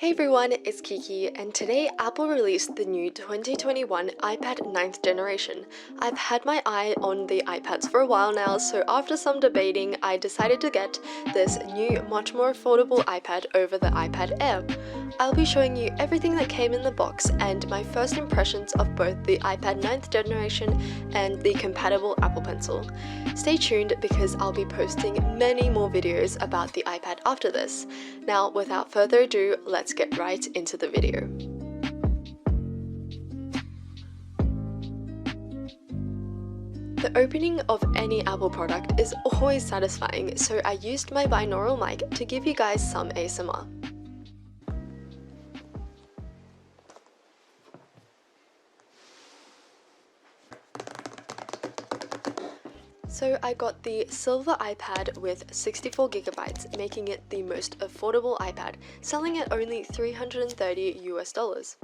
Hey everyone, it's Kiki, and today Apple released the new 2021 iPad 9th generation. I've had my eye on the iPads for a while now, so after some debating, I decided to get this new, much more affordable iPad over the iPad Air. I'll be showing you everything that came in the box and my first impressions of both the iPad 9th generation and the compatible Apple Pencil. Stay tuned because I'll be posting many more videos about the iPad after this. Now, without further ado, let's get right into the video. The opening of any Apple product is always satisfying, so I used my binaural mic to give you guys some ASMR. So I got the silver iPad with 64GB, making it the most affordable iPad, selling at only $330 US.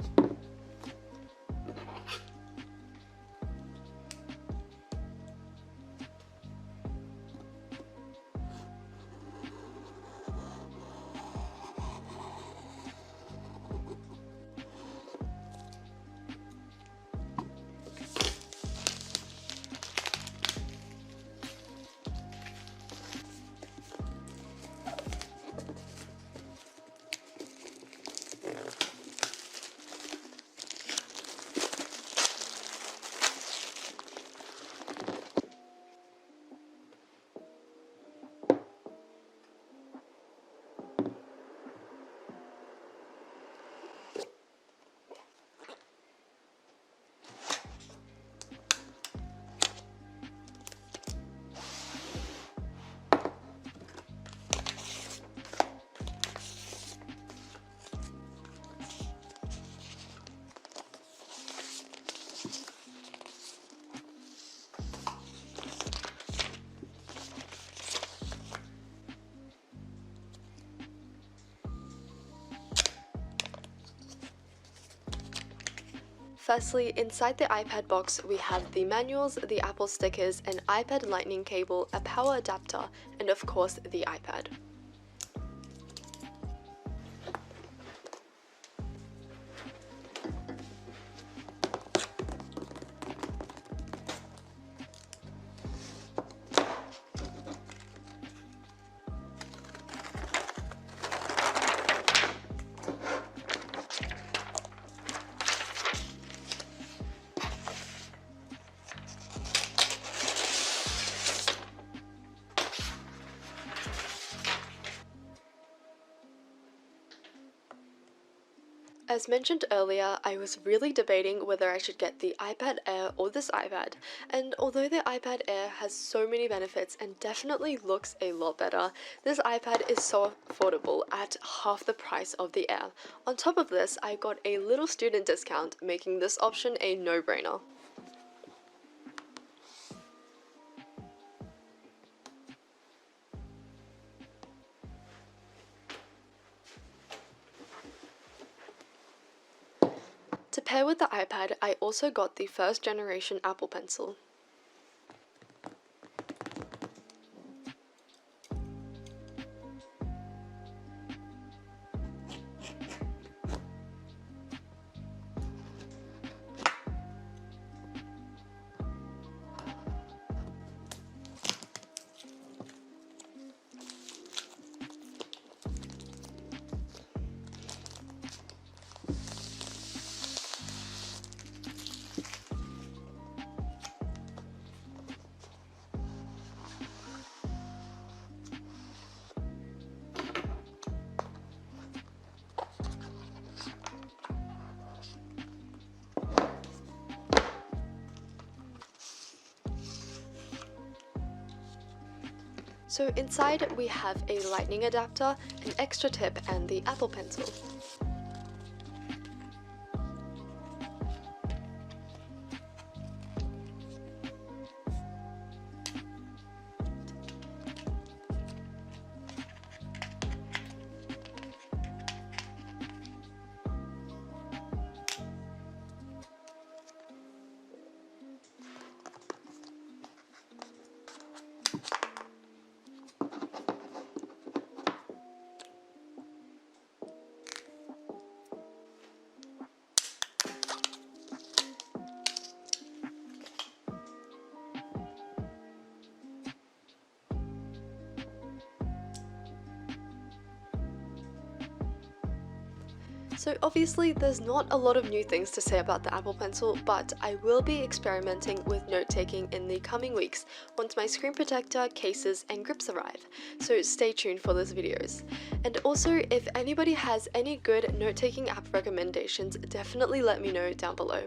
Firstly, inside the iPad box, we have the manuals, the Apple stickers, an iPad lightning cable, a power adapter, and of course the iPad. As mentioned earlier, I was really debating whether I should get the iPad Air or this iPad, and although the iPad Air has so many benefits and definitely looks a lot better, this iPad is so affordable at half the price of the Air. On top of this, I got a little student discount, making this option a no-brainer. To pair with the iPad, I also got the first generation Apple Pencil. So inside we have a lightning adapter, an extra tip, and the Apple Pencil. So obviously there's not a lot of new things to say about the Apple Pencil, but I will be experimenting with note-taking in the coming weeks once my screen protector, cases, and grips arrive, so stay tuned for those videos. And also, if anybody has any good note-taking app recommendations, definitely let me know down below.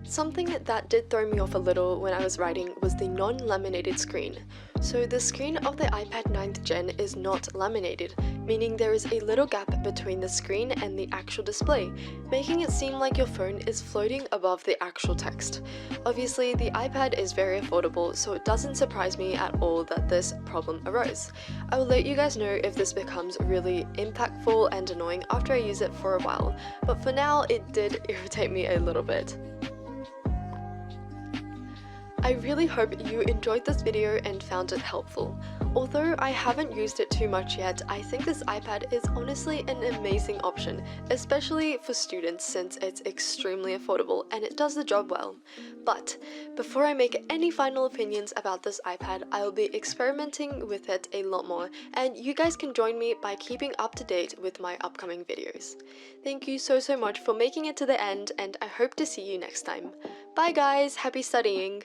Something that did throw me off a little when I was writing was the non-laminated screen. So the screen of the iPad 9th Gen is not laminated, meaning there is a little gap between the screen and the actual display, making it seem like your phone is floating above the actual text. Obviously, the iPad is very affordable, so it doesn't surprise me at all that this problem arose. I will let you guys know if this becomes really impactful and annoying after I use it for a while, but for now it did irritate me a little bit. I really hope you enjoyed this video and found it helpful. Although I haven't used it too much yet, I think this iPad is honestly an amazing option, especially for students since it's extremely affordable and it does the job well. But before I make any final opinions about this iPad, I will be experimenting with it a lot more, and you guys can join me by keeping up to date with my upcoming videos. Thank you so much for making it to the end, and I hope to see you next time. Bye guys, happy studying!